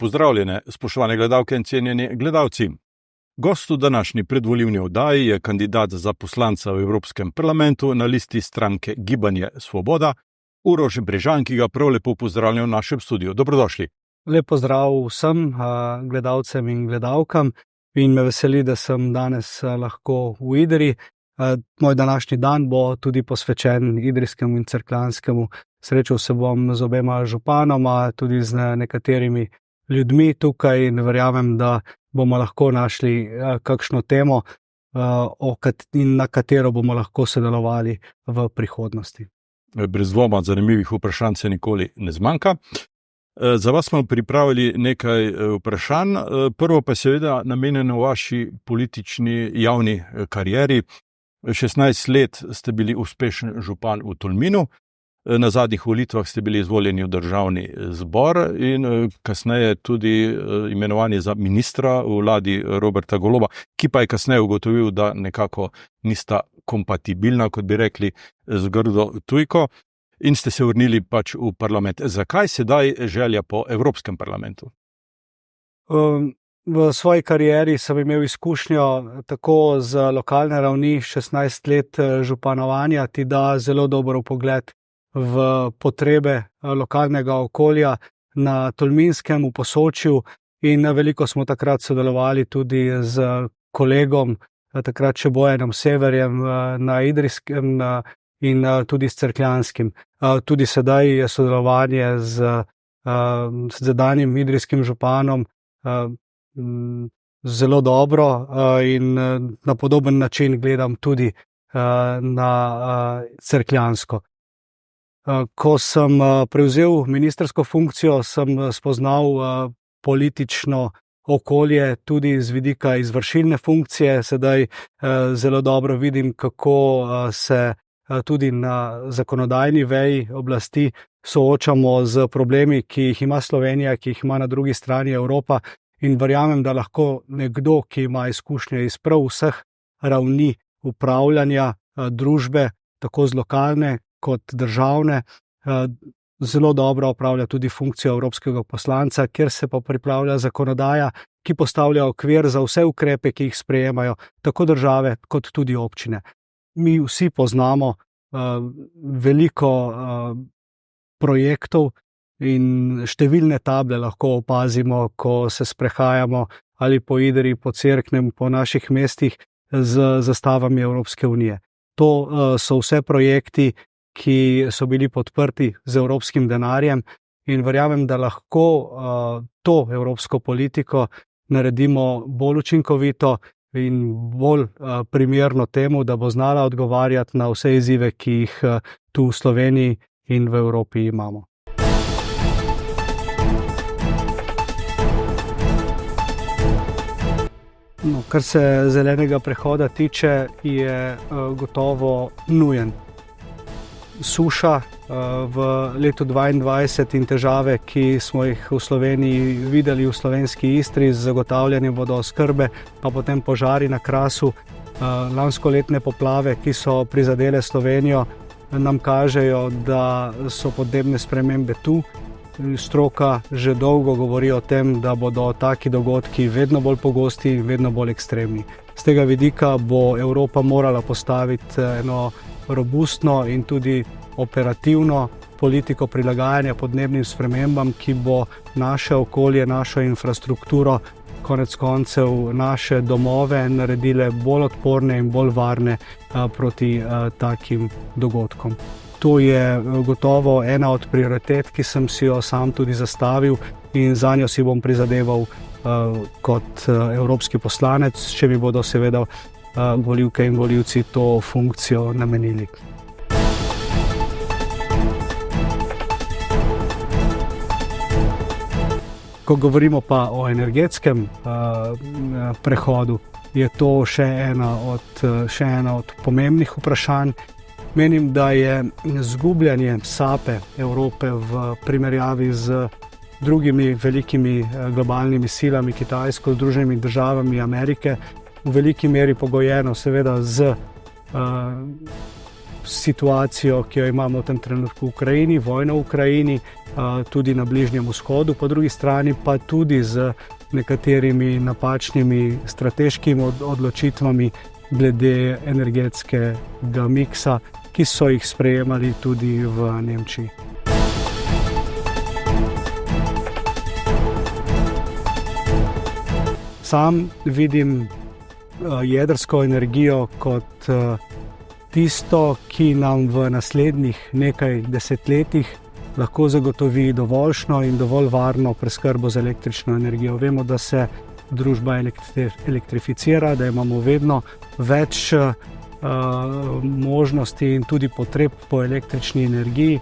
Pozdravljene, spoštovane gledalke in cenjeni gledalci. Gost v današnji predvolilni oddaji je kandidat za poslanca v Evropskem parlamentu na listi stranke Gibanje Svoboda, Uroš Brežan, ki ga prav lepo pozdravljam v našem studiu. Dobrodošli. Lep pozdrav vsem gledalcem in gledalkam in me veseli, da sem danes lahko v Idriji. Moj današnji dan bo tudi posvečen idrijskemu in cerkljanskemu. Srečal se bom z obema županoma, tudi z nekaterimi ljudmi tukaj in verjamem, da bomo lahko našli kakšno temo, na katero bomo lahko sodelovali v prihodnosti. Brez dvoma zanimivih vprašanj se nikoli ne zmanjka. Za vas smo pripravili nekaj vprašanj. Prvo pa seveda namenjeno vaši politični javni karieri. 16 let ste bili uspešen župan v Tolminu, na zadnjih volitvah ste bili izvoljeni v državni zbor in kasneje tudi imenovani za ministra v vladi Roberta Goloba, ki pa je kasneje ugotovil, da nekako nista kompatibilna, kot bi rekli, z grdo tujko, in ste se vrnili pač v parlament. Zakaj sedaj želja po Evropskem parlamentu? V svoji karieri sem imel izkušnjo tako z lokalne ravni, 16 let županovanja, ti da zelo dober vpogled v potrebe lokalnega okolja na Tolminskem, v Posočju, in veliko smo takrat sodelovali tudi z kolegom, takrat še Bojanom Severjem na Idrijskem in tudi s Cerkljanskim. Tudi sedaj je sodelovanje z sedanjim idrijskim županom zelo dobro in na podoben način gledam tudi na Cerkljansko. Ko sem prevzel ministrsko funkcijo, sem spoznal politično okolje tudi z vidika izvršilne funkcije. Sedaj zelo dobro vidim, kako se tudi na zakonodajni veji oblasti soočamo z problemi, ki jih ima Slovenija, ki jih ima na drugi strani Evropa, in verjamem, da lahko nekdo, ki ima izkušnje iz prav vseh ravni upravljanja družbe, tako z lokalne kot državne, zelo dobro opravlja tudi funkcijo evropskega poslanca, kjer se pa pripravlja zakonodaja, ki postavlja okvir za vse ukrepe, ki jih sprejemajo tako države kot tudi občine. Mi vsi poznamo veliko projektov in številne table lahko opazimo, ko se sprehajamo ali po Idriji, po Cerknem, po naših mestih z zastavami Evropske unije. To so vse projekti, ki so bili podprti z evropskim denarjem, in verjamem, da lahko to evropsko politiko naredimo bolj učinkovito in bolj primerno temu, da bo znala odgovarjati na vse izzive, ki jih tu v Sloveniji in v Evropi imamo. No, kar se zelenega prehoda tiče, je gotovo nujen. Suša v letu 2022 in težave, ki smo jih v Sloveniji videli v slovenski Istri z zagotavljanjem vodooskrbe, pa potem požari na Krasu, lanskoletne poplave, ki so prizadele Slovenijo, nam kažejo, da so podnebne spremembe tu. Stroka že dolgo govori o tem, da bodo taki dogodki vedno bolj pogosti in vedno bolj ekstremni. Z tega vidika bo Evropa morala postaviti eno robustno in tudi operativno politiko prilagajanja podnebnim spremembam, ki bo naše okolje, našo infrastrukturo, konec koncev naše domove naredile bolj odporne in bolj varne proti takim dogodkom. To je gotovo ena od prioritet, ki sem si jo sam tudi zastavil, in zanjo si bom prizadeval kot evropski poslanec, če mi bodo seveda volivke in volivci to funkcijo namenili. Ko govorimo pa o energetskem prehodu, je to še ena od pomembnih vprašanj. Menim, da je izgubljanje sape Evrope v primerjavi z drugimi velikimi globalnimi silami, Kitajsko, Združenimi državami Amerike, v veliki meri pogojeno seveda z situacijo, ki jo imamo v tem trenutku v Ukrajini, vojno v Ukrajini, tudi na Bližnjem vzhodu, po drugi strani pa tudi z nekaterimi napačnimi strateškimi odločitvami glede energetskega miksa, ki so jih sprejemali tudi v Nemčiji. Sam vidim jedrsko energijo kot tisto, ki nam v naslednjih nekaj desetletjih lahko zagotovi dovoljšno in dovolj varno preskrbo z električno energijo. Vemo, da se družba elektrificira, da imamo vedno več možnosti in tudi potreb po električni energiji.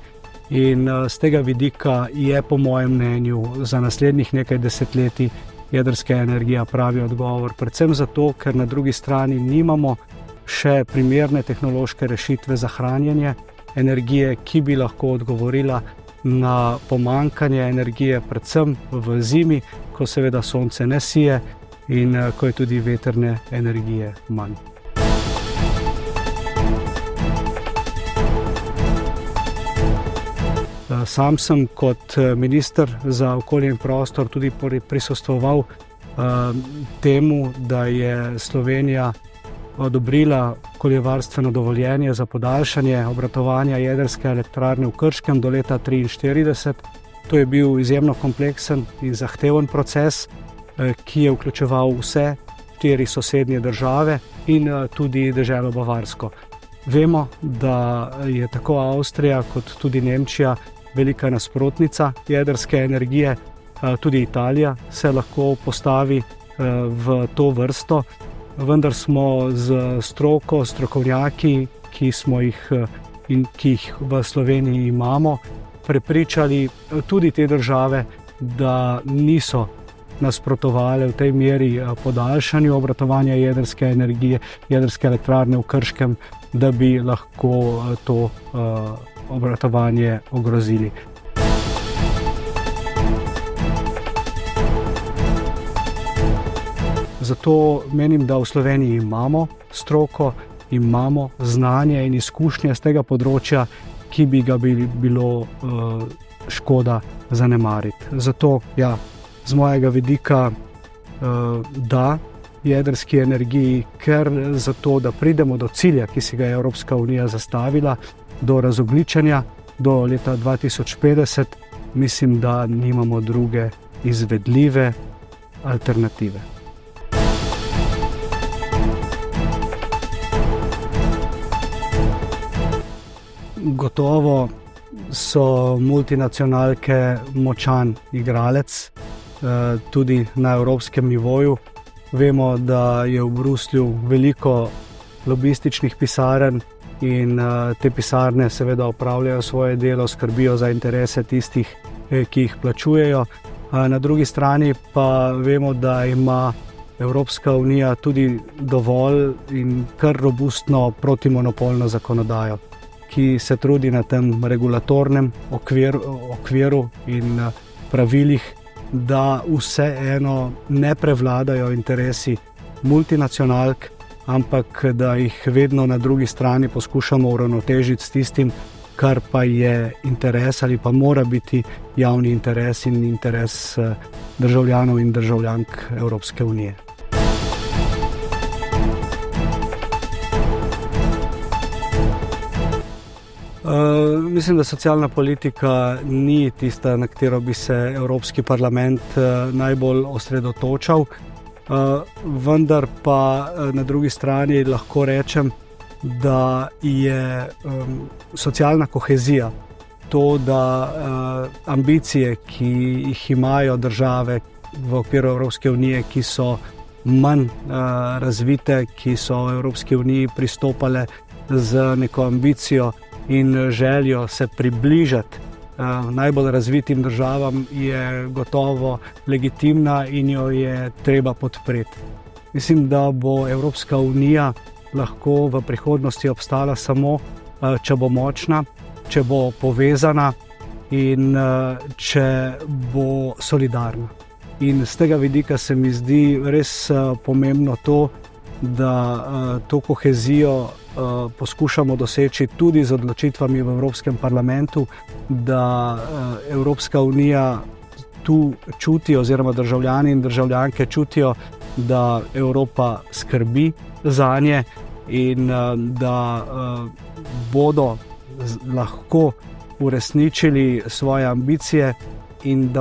In z tega vidika je po mojem mnenju za naslednjih nekaj desetletij jedrska energija pravi odgovor. Predvsem zato, ker na drugi strani nimamo še primerne tehnološke rešitve za hranjenje energije, ki bi lahko odgovorila na pomanjkanje energije, predvsem v zimi, ko seveda sonce ne sije in ko je tudi vetrne energije manj. Sam sem kot minister za okolje in prostor tudi prisostvoval temu, da je Slovenija odobrila okoljevarstveno dovoljenje za podaljšanje obratovanja jedrske elektrarne v Krškem do leta 2043. To je bil izjemno kompleksen in zahteven proces, ki je vključeval vse 4 sosednje države in tudi deželo Bavarsko. Vemo, da je tako Avstrija kot tudi Nemčija velika nasprotnica jedrske energije, tudi Italija se lahko postavi v to vrsto, vendar smo z stroko, strokovnjaki, ki jih v Sloveniji imamo, prepričali tudi te države, da niso nasprotovale v tej meri podaljšanju obratovanja jedrske energije, jedrske elektrarne v Krškem, da bi lahko to obratovanje ogrozili. Zato menim, da v Sloveniji imamo stroko, imamo znanje in izkušnje z tega področja, ki bi ga bilo škoda zanemariti. Zato, z mojega vidika, da jedrski energiji, ker zato, da pridemo do cilja, ki si ga je Evropska unija zastavila, do razogljičenja do leta 2050, mislim, da nimamo druge izvedljive alternative. Gotovo so multinacionalke močan igralec, tudi na evropskem nivoju. Vemo, da je v Bruslju veliko lobističnih pisarn in te pisarne seveda opravljajo svoje delo, skrbijo za interese tistih, ki jih plačujejo. Na drugi strani pa vemo, da ima Evropska unija tudi dovolj in kar robustno protimonopolno zakonodajo, ki se trudi na tem regulatornem okviru in pravilih, da vseeno ne prevladajo interesi multinacionalk, ampak da jih vedno na drugi strani poskušamo uravnotežiti s tistim, kar pa je interes ali pa mora biti javni interes in interes državljanov in državljank Evropske unije. Mislim, da socialna politika ni tista, na katero bi se Evropski parlament najbolj osredotočal, vendar pa na drugi strani lahko rečem, da je socialna kohezija, to, da ambicije, ki jih imajo države v okviru Evropske unije, ki so manj razvite, ki so v Evropski uniji pristopale z neko ambicijo in željo se približati najbolj razvitim državam, je gotovo legitimna in jo je treba podpreti. Mislim, da bo Evropska unija lahko v prihodnosti obstala samo, če bo močna, če bo povezana in če bo solidarna. In z tega vidika se mi zdi res pomembno to, da to kohezijo poskušamo doseči tudi z odločitvami v Evropskem parlamentu, da Evropska unija tu čuti, oziroma državljani in državljanke čutijo, da Evropa skrbi zanje in da bodo lahko uresničili svoje ambicije in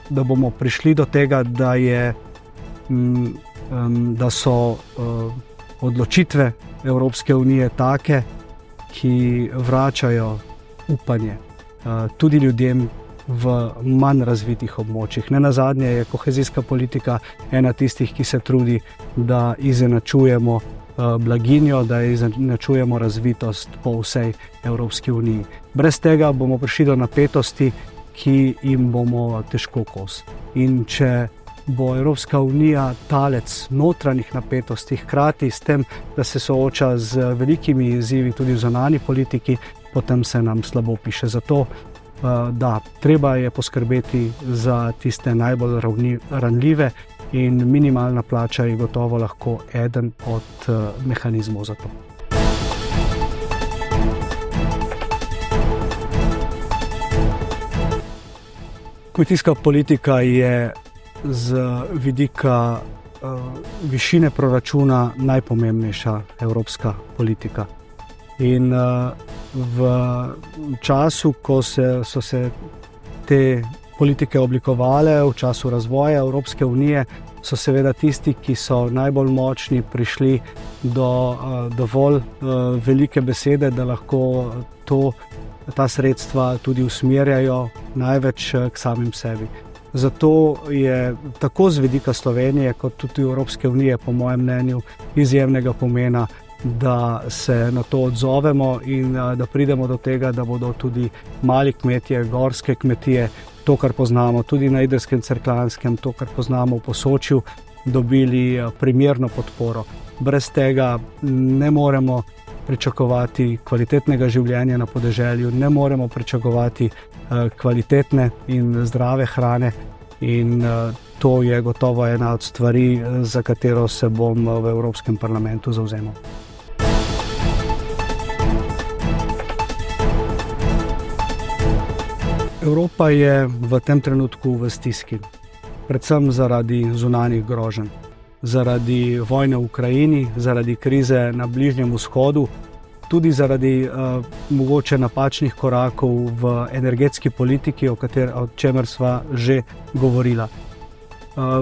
da bomo prišli do tega, da so odločitve Evropske unije take, ki vračajo upanje tudi ljudem v manj razvitih območjih. Nenazadnje je kohezijska politika ena tistih, ki se trudi, da izenačujemo blaginjo, da izenačujemo razvitost po vsej Evropski uniji. Brez tega bomo prišli do napetosti, ki jim bomo težko kos. In če bo Evropska unija talec notranjih napetosti, hkrati s tem, da se sooča z velikimi izzivi tudi v zunanji politiki, potem se nam slabo piše. Zato da, treba je poskrbeti za tiste najbolj ranljive in minimalna plača je gotovo lahko eden od mehanizmov za to. Kmetijska politika je z vidika višine proračuna najpomembnejša evropska politika. In v času, ko so se te politike oblikovale, v času razvoja Evropske unije, so seveda tisti, ki so najbolj močni, prišli do dovolj velike besede, da lahko ta sredstva tudi usmerjajo največ k samim sebi. Zato je tako z vidika Slovenije kot tudi Evropske unije, po mojem mnenju, izjemnega pomena, da se na to odzovemo in da pridemo do tega, da bodo tudi mali kmetje, gorske kmetije, to, kar poznamo tudi na Idrijskem, Cerkljanskem, to, kar poznamo v Posočju, dobili primerno podporo. Brez tega ne moremo pričakovati kvalitetnega življenja na podeželju, ne moremo pričakovati kvalitetne in zdrave hrane in to je gotovo ena od stvari, za katero se bom v Evropskem parlamentu zavzemal. Evropa je v tem trenutku v stiski, predvsem zaradi zunanjih groženj, zaradi vojne v Ukrajini, zaradi krize na Bližnjem vzhodu, tudi zaradi mogoče napačnih korakov v energetski politiki, o čemer sva že govorila.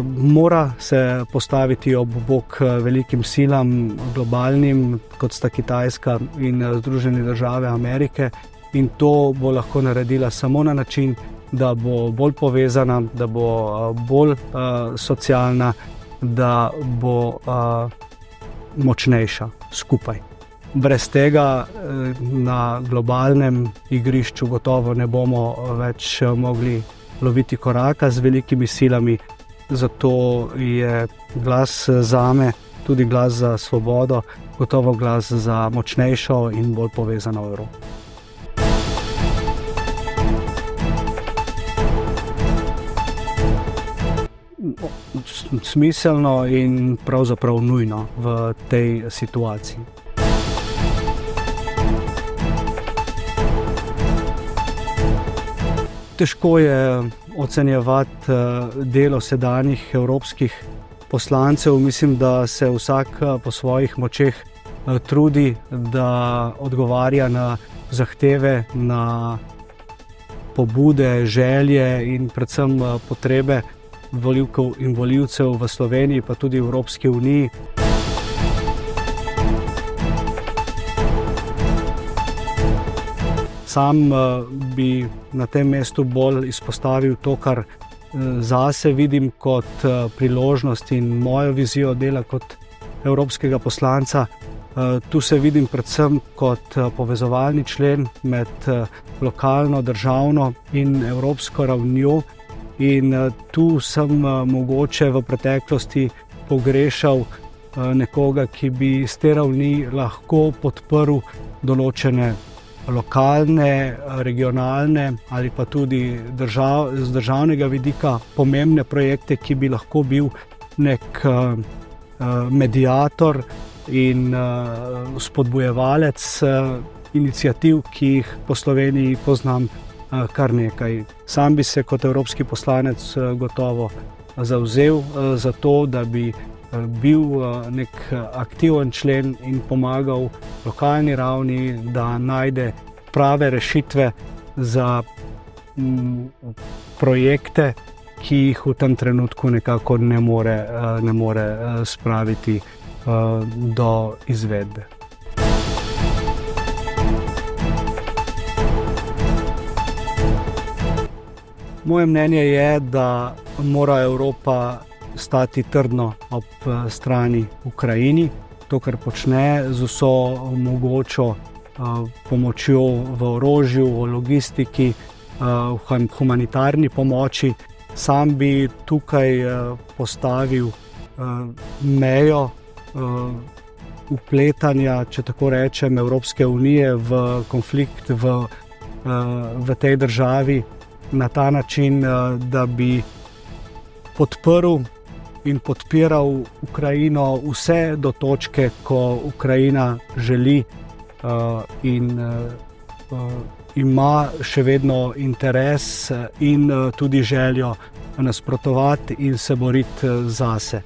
Mora se postaviti ob bok velikim silam, globalnim, kot sta Kitajska in Združene države Amerike, in to bo lahko naredila samo na način, da bo bolj povezana, da bo bolj socialna, da bo močnejša skupaj. Brez tega na globalnem igrišču gotovo ne bomo več mogli loviti koraka z velikimi silami, zato je glas zame, tudi glas za svobodo, gotovo glas za močnejšo in bolj povezano Evropo. Smiselno in pravzaprav nujno v tej situaciji. Težko je ocenjevati delo sedanjih evropskih poslancev. Mislim, da se vsak po svojih močeh trudi, da odgovarja na zahteve, na pobude, želje in predvsem potrebe volivcev in volivcev v Sloveniji, pa tudi v Evropski uniji. Sam bi na tem mestu bolj izpostavil to, kar zase vidim kot priložnost in mojo vizijo dela kot evropskega poslanca. Tu se vidim predvsem kot povezovalni člen med lokalno, državno in evropsko ravnjo. In tu sem mogoče v preteklosti pogrešal nekoga, ki bi z te ravni lahko podprl določene lokalne, regionalne ali pa tudi z državnega vidika pomembne projekte, ki bi lahko bil nek mediator in spodbujevalec iniciativ, ki jih po Sloveniji poznam kar nekaj. Sam bi se kot evropski poslanec gotovo zavzel za to, da bi bil nek aktiven člen in pomagal lokalni ravni, da najde prave rešitve za projekte, ki jih v tem trenutku nekako ne more spraviti do izvedbe. Moje mnenje je, da mora Evropa stati trdno ob strani Ukrajini. To, kar počne z vso mogočo pomočjo v orožju, v logistiki, v humanitarni pomoči. Sam bi tukaj postavil mejo vpletanja, če tako rečem, Evropske unije v konflikt v tej državi na ta način, da bi podprl in podpiral Ukrajino vse do točke, ko Ukrajina želi in ima še vedno interes in tudi željo nasprotovati in se boriti zase.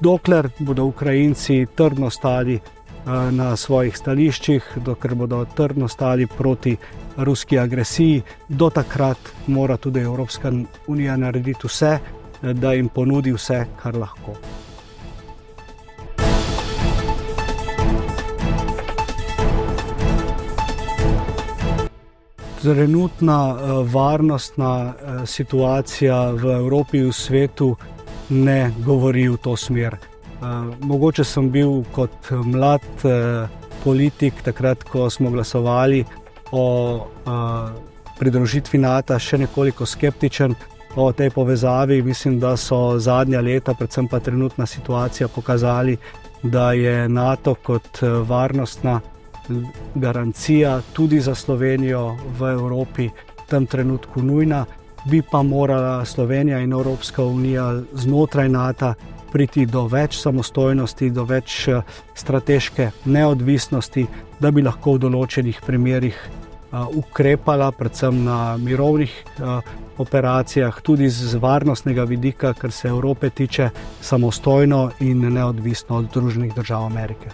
Dokler bodo Ukrajinci trdno stali na svojih stališčih, dokler bodo trdno stali proti ruski agresiji, do takrat mora tudi Evropska unija narediti vse, da jim ponudi vse, kar lahko. Trenutna varnostna situacija v Evropi in v svetu ne govori v to smer. Mogoče sem bil kot mlad politik, takrat, ko smo glasovali o pridružitvi NATO, še nekoliko skeptičen o tej povezavi. Mislim, da so zadnja leta, predvsem pa trenutna situacija pokazali, da je NATO kot varnostna garancija tudi za Slovenijo v Evropi v tem trenutku nujna. Bi pa morala Slovenija in Evropska unija znotraj NATO priti do več samostojnosti, do več strateške neodvisnosti, da bi lahko v določenih primerih ukrepala, predvsem na mirovnih operacijah, tudi z varnostnega vidika, kar se Evrope tiče, samostojno in neodvisno od Združenih držav Amerike.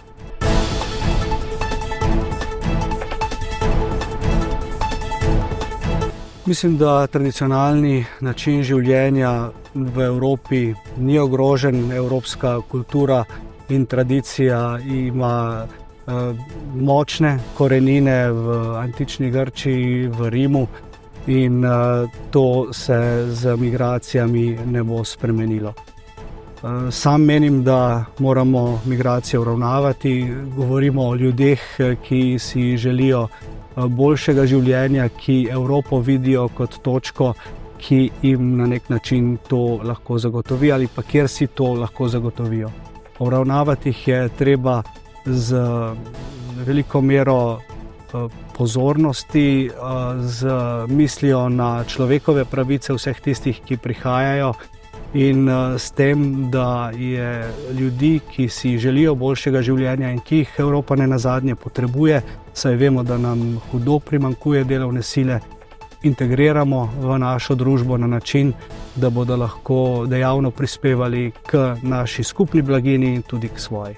Mislim, da tradicionalni način življenja v Evropi ni ogrožen. Evropska kultura in tradicija ima močne korenine v antični Grčiji, v Rimu in to se z migracijami ne bo spremenilo. Sam menim, da moramo migracije uravnavati. Govorimo o ljudeh, ki si želijo boljšega življenja, ki Evropo vidijo kot točko, ki jim na nek način to lahko zagotovi ali pa kjer si to lahko zagotovijo. Uravnavati jih je treba z veliko mero pozornosti, z mislijo na človekove pravice vseh tistih, ki prihajajo, in s tem, da je ljudi, ki si želijo boljšega življenja in ki jih Evropa nenazadnje potrebuje, saj vemo, da nam hudo primanjkuje delovne sile, integriramo v našo družbo na način, da bodo lahko dejavno prispevali k naši skupni blaginji in tudi k svoji.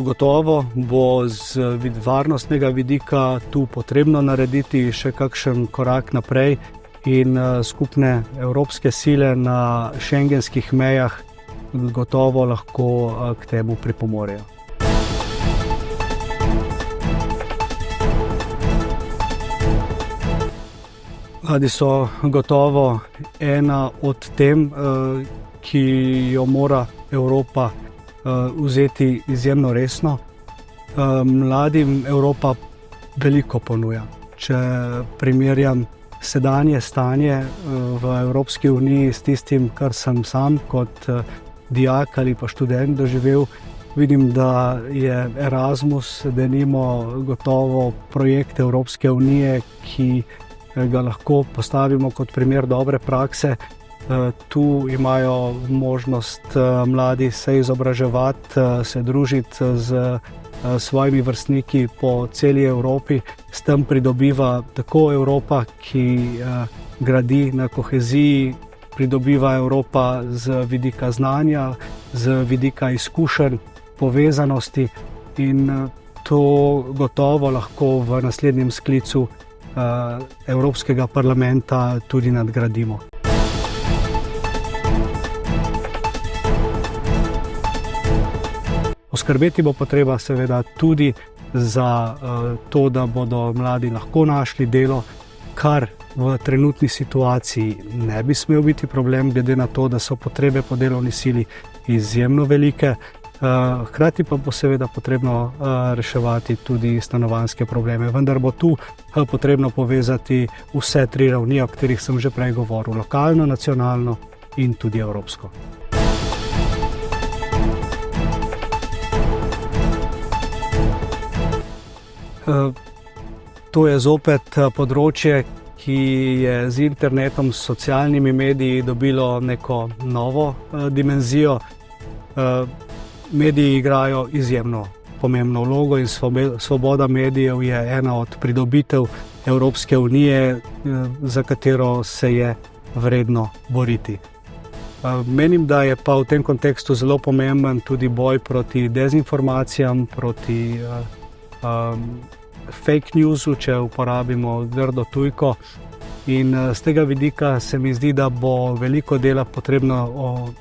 Gotovo bo z varnostnega vidika tu potrebno narediti še kakšen korak naprej in skupne evropske sile na schengenskih mejah gotovo lahko k temu pripomorejo. Mladi so gotovo ena od tem, ki jo mora Evropa vzeti izjemno resno. Mladim Evropa veliko ponuja. Če primerjam sedanje stanje v Evropski uniji s tistim, kar sem sam kot dijak ali pa študent doživel, vidim, da je Erasmus denimo gotovo projekt Evropske unije, ki ga lahko postavimo kot primer dobre prakse. Tu imajo možnost mladi se izobraževati, se družiti z svojimi vrstniki po celi Evropi. S tem pridobiva tako Evropa, ki gradi na koheziji, pridobiva Evropa z vidika znanja, z vidika izkušenj, povezanosti, in to gotovo lahko v naslednjem sklicu Evropskega parlamenta tudi nadgradimo. Poskrbeti bo potreba seveda tudi za to, da bodo mladi lahko našli delo, kar v trenutni situaciji ne bi smel biti problem, glede na to, da so potrebe po delovni sili izjemno velike. Hkrati pa bo seveda potrebno reševati tudi stanovanjske probleme, vendar bo tu potrebno povezati vse tri ravni, o katerih sem že prej govoril: lokalno, nacionalno in tudi evropsko. To je zopet področje, ki je z internetom, s socialnimi mediji dobilo neko novo dimenzijo. Mediji igrajo izjemno pomembno vlogo in svoboda medijev je ena od pridobitev Evropske unije, za katero se je vredno boriti. Menim, da je pa v tem kontekstu zelo pomemben tudi boj proti dezinformacijam, proti fake newsu, če uporabimo grdo tujko. In z tega vidika se mi zdi, da bo veliko dela potrebno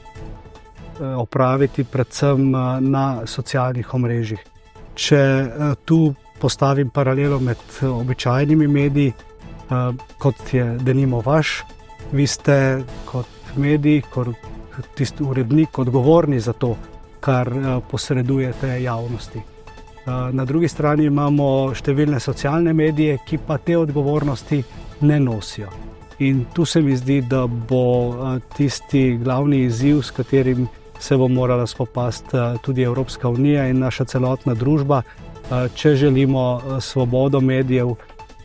opraviti predvsem na socialnih omrežjih. Če tu postavim paralelo med običajnimi mediji, kot je denimo vaš, vi ste kot medij, kot tisti urednik odgovorni za to, kar posredujete javnosti. Na drugi strani imamo številne socialne medije, ki pa te odgovornosti ne nosijo. In tu se mi zdi, da bo tisti glavni izziv, s katerim se bo morala spopasti tudi Evropska unija in naša celotna družba, če želimo svobodo medijev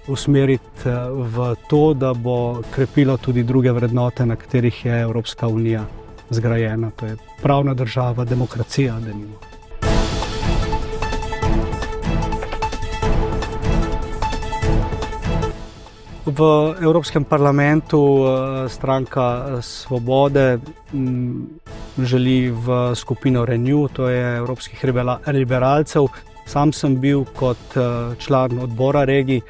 usmeriti v to, da bo krepilo tudi druge vrednote, na katerih je Evropska unija zgrajena. To je pravna država, demokracija, denimo. V Evropskem parlamentu stranka Svobode želi v skupino Renew, to je evropskih liberalcev. Sam sem bil kot član odbora regij,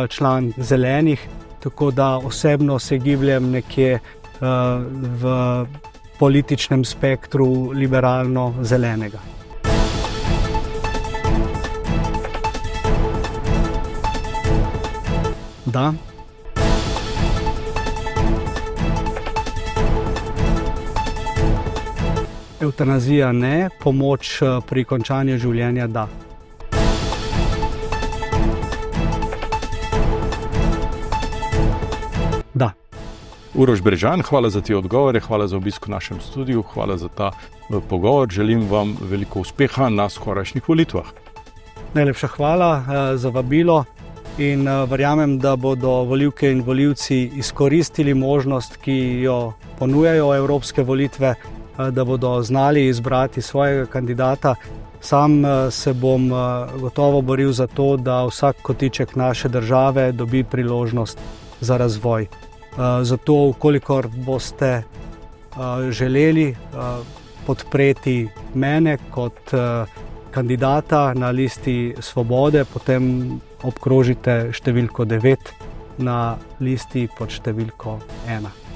član Zelenih, tako da osebno se gibljem nekje v političnem spektru liberalno-zelenega. Da. Evtanazija ne, pomoč pri končanju življenja da. Da. Uroš Brežan, hvala za te odgovore, hvala za obisk v našem studiu, hvala za ta pogovor. Želim vam veliko uspeha na skorajšnjih volitvah. Najlepša hvala za vabilo in verjamem, da bodo volivke in volivci izkoristili možnost, ki jo ponujajo evropske volitve, da bodo znali izbrati svojega kandidata. Sam se bom gotovo boril za to, da vsak kotiček naše države dobi priložnost za razvoj. Zato, ukolikor boste želeli podpreti mene kot kandidata na listi Svobode, potem obkrožite številko 9 na listi pod številko 1.